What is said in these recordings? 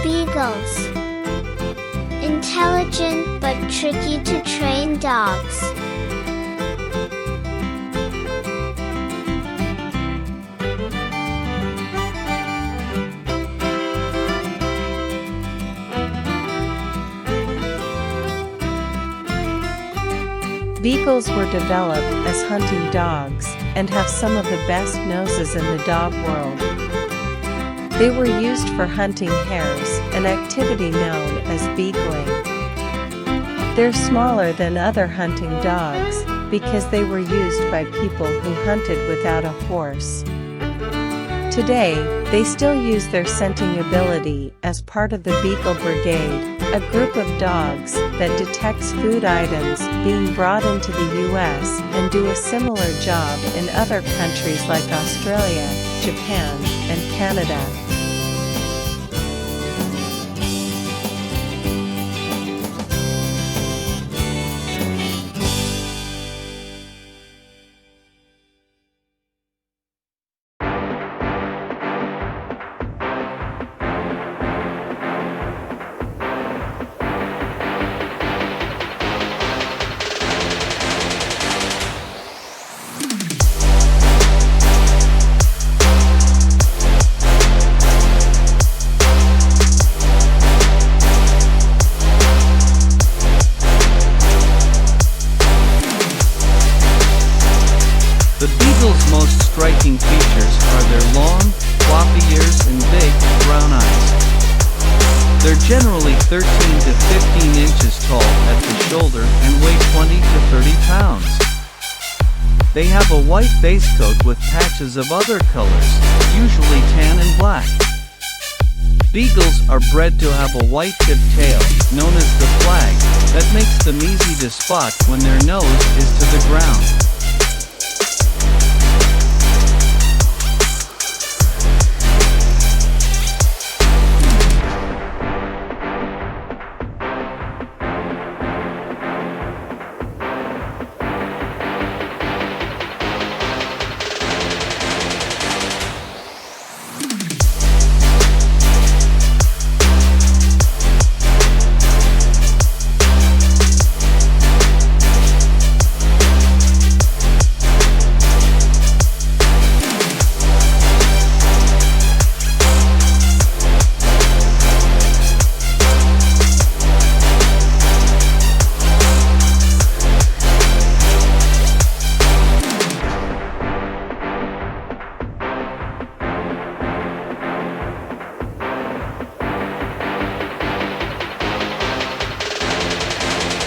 Beagles. Intelligent but tricky to train dogs. Beagles were developed as hunting dogs and have some of the best noses in the dog world. They were used for hunting hares, an activity known as beagling. They're smaller than other hunting dogs because they were used by people who hunted without a horse. Today, they still use their scenting ability as part of the Beagle Brigade, a group of dogs that detects food items being brought into the US and do a similar job in other countries like Australia, Japan, and Canada. The Beagle's most striking features are their long, floppy ears and big, brown eyes. They're generally 13 to 15 inches tall at the shoulder and weigh 20 to 30 pounds. They have a white base coat with patches of other colors, usually tan and black. Beagles are bred to have a white-tipped tail, known as the flag, that makes them easy to spot when their nose is to the ground.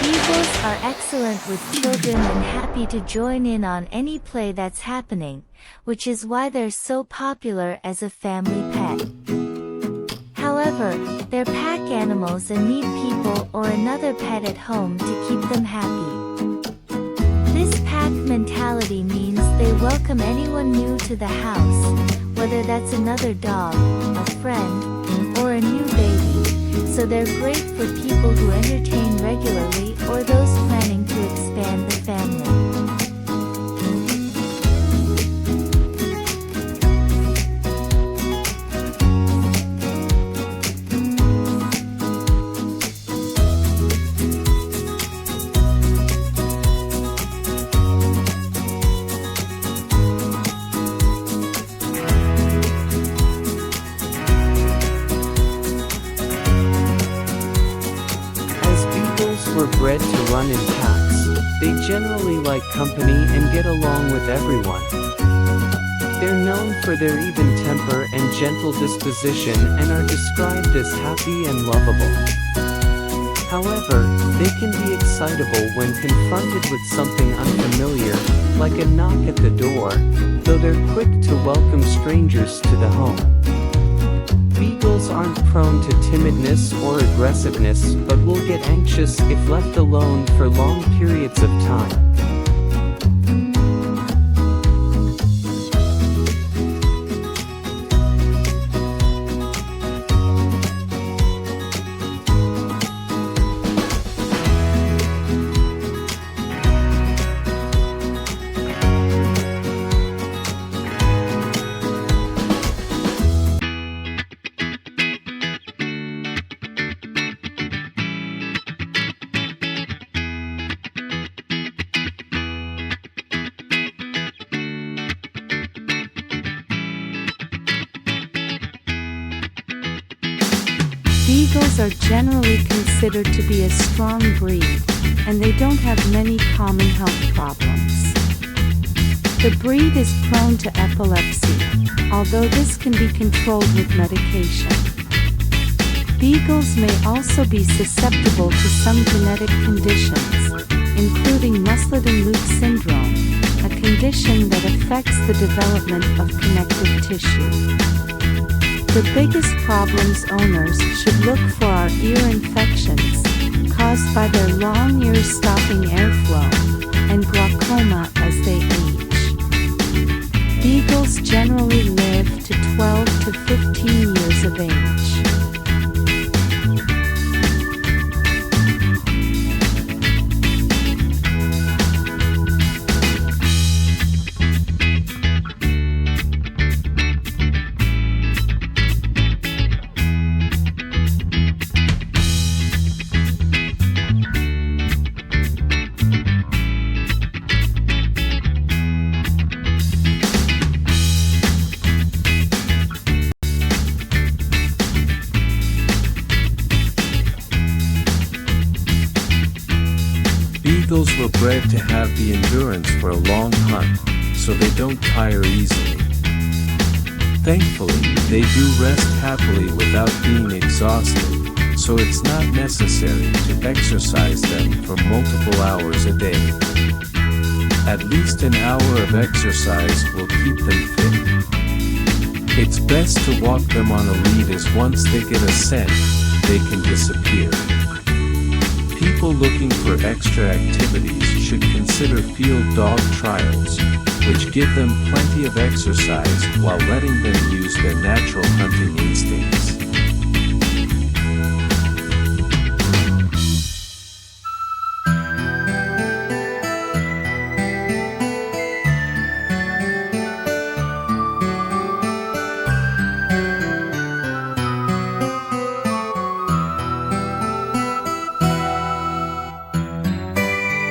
Beagles are excellent with children and happy to join in on any play that's happening, which is why they're so popular as a family pet. However, they're pack animals and need people or another pet at home to keep them happy. This pack mentality means they welcome anyone new to the house, whether that's another dog, a friend, or a new baby. So they're great for people who entertain regularly or those planning to expand the family. Were bred to run in packs. They generally like company and get along with everyone. They're known for their even temper and gentle disposition and are described as happy and lovable. However, they can be excitable when confronted with something unfamiliar, like a knock at the door, though they're quick to welcome strangers to the home. Beagles aren't prone to timidness or aggressiveness, but will get anxious if left alone for long periods of time. Beagles are generally considered to be a strong breed, and they don't have many common health problems. The breed is prone to epilepsy, although this can be controlled with medication. Beagles may also be susceptible to some genetic conditions, including Musselden-Luke syndrome, a condition that affects the development of connective tissue. The biggest problems owners should look for are ear infections, caused by their long ears stopping airflow, and glaucoma as they age. Beagles generally live to 12 to 15 years of age. Beagles were bred to have the endurance for a long hunt, so they don't tire easily. Thankfully, they do rest happily without being exhausted, so it's not necessary to exercise them for multiple hours a day. At least an hour of exercise will keep them fit. It's best to walk them on a lead, as once they get a scent, they can disappear. People looking for extra activities should consider field dog trials, which give them plenty of exercise while letting them use their natural hunting instincts.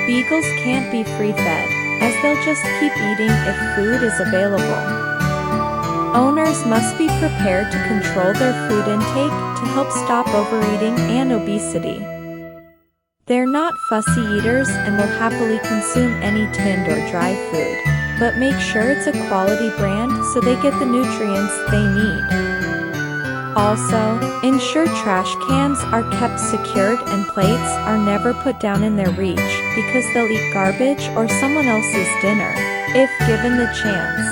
Beagles can't be free-fed, as they'll just keep eating if food is available. Owners must be prepared to control their food intake to help stop overeating and obesity. They're not fussy eaters and will happily consume any tinned or dry food, but make sure it's a quality brand so they get the nutrients they need. Also, ensure trash cans are kept secured and plates are never put down in their reach, because they'll eat garbage or someone else's dinner, if given the chance.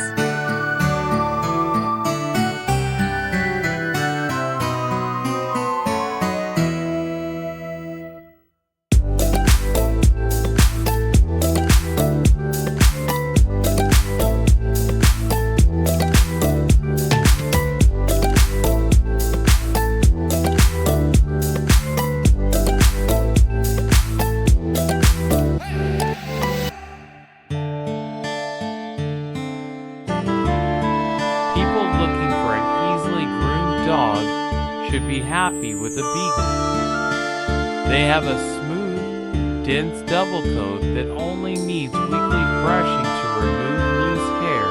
Should be happy with a beagle. They have a smooth, dense double coat that only needs weekly brushing to remove loose hair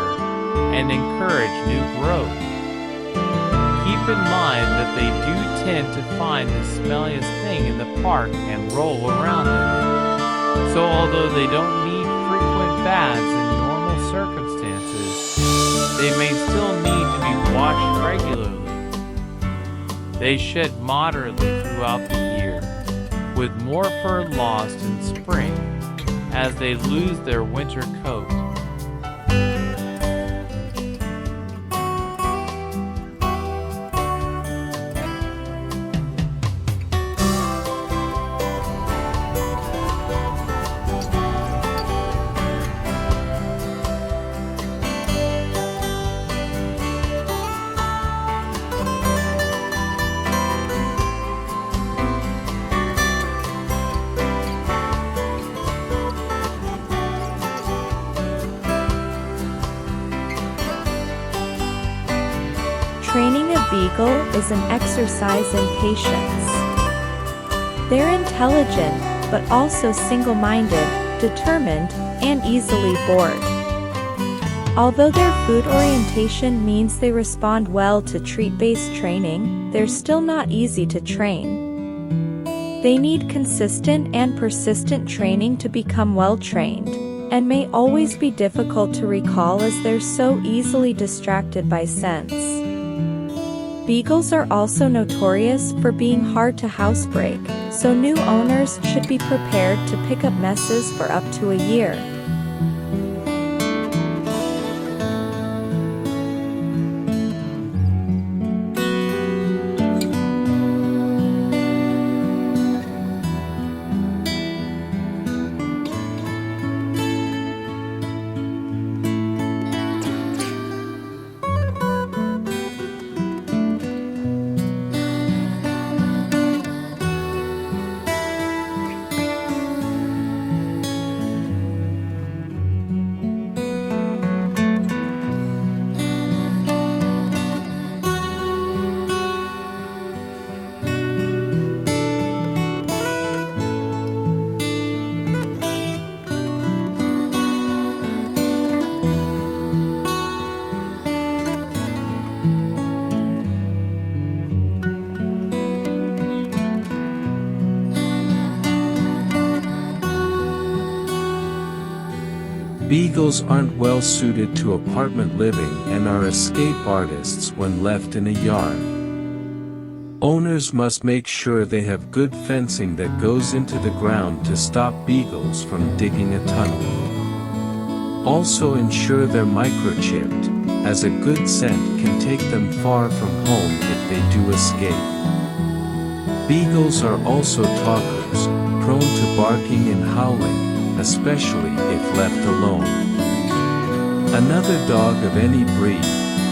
and encourage new growth. Keep in mind that they do tend to find the smelliest thing in the park and roll around in it. So although they don't need frequent baths in normal circumstances, they may still need to be washed regularly. They shed moderately throughout the year, with more fur lost in spring as they lose their winter coat. Training a beagle is an exercise in patience. They're intelligent, but also single-minded, determined, and easily bored. Although their food orientation means they respond well to treat-based training, they're still not easy to train. They need consistent and persistent training to become well-trained, and may always be difficult to recall as they're so easily distracted by scents. Beagles are also notorious for being hard to housebreak, so new owners should be prepared to pick up messes for up to a year. Beagles aren't well suited to apartment living and are escape artists when left in a yard. Owners must make sure they have good fencing that goes into the ground to stop beagles from digging a tunnel. Also ensure they're microchipped, as a good scent can take them far from home if they do escape. Beagles are also talkers, prone to barking and howling, especially if left alone. Another dog of any breed,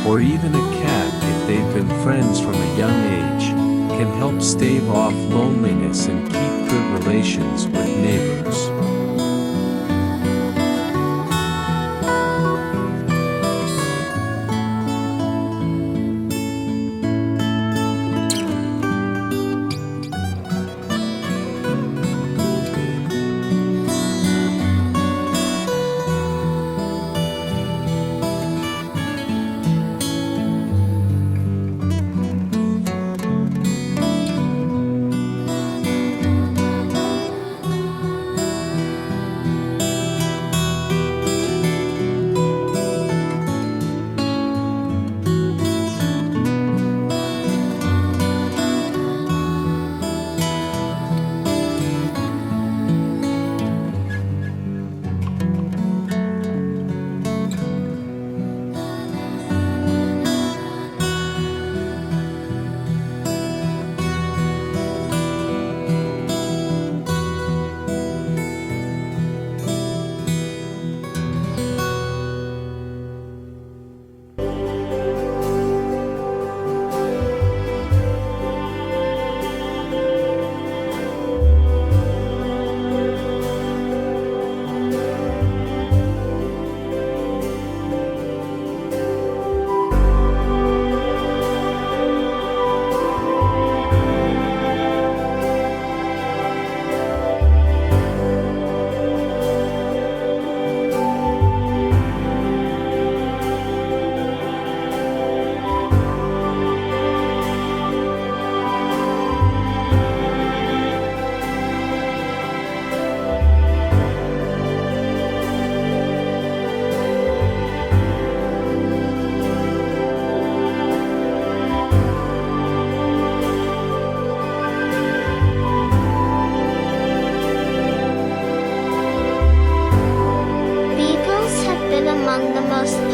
or even a cat if they've been friends from a young age, can help stave off loneliness and keep good relations with neighbors.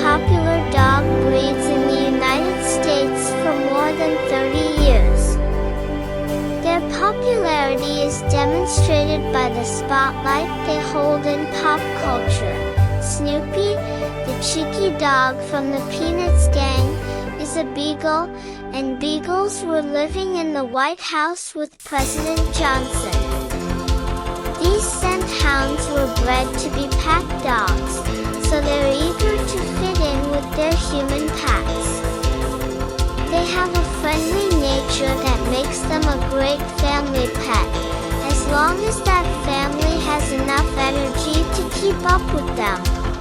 popular dog breeds in the United States for more than 30 years. Their popularity is demonstrated by the spotlight they hold in pop culture. Snoopy, the cheeky dog from the Peanuts gang, is a beagle, and beagles were living in the White House with President Johnson. These scent hounds were bred to be pack dogs, so they're eager to fit in with their human packs. They have a friendly nature that makes them a great family pet, as long as that family has enough energy to keep up with them.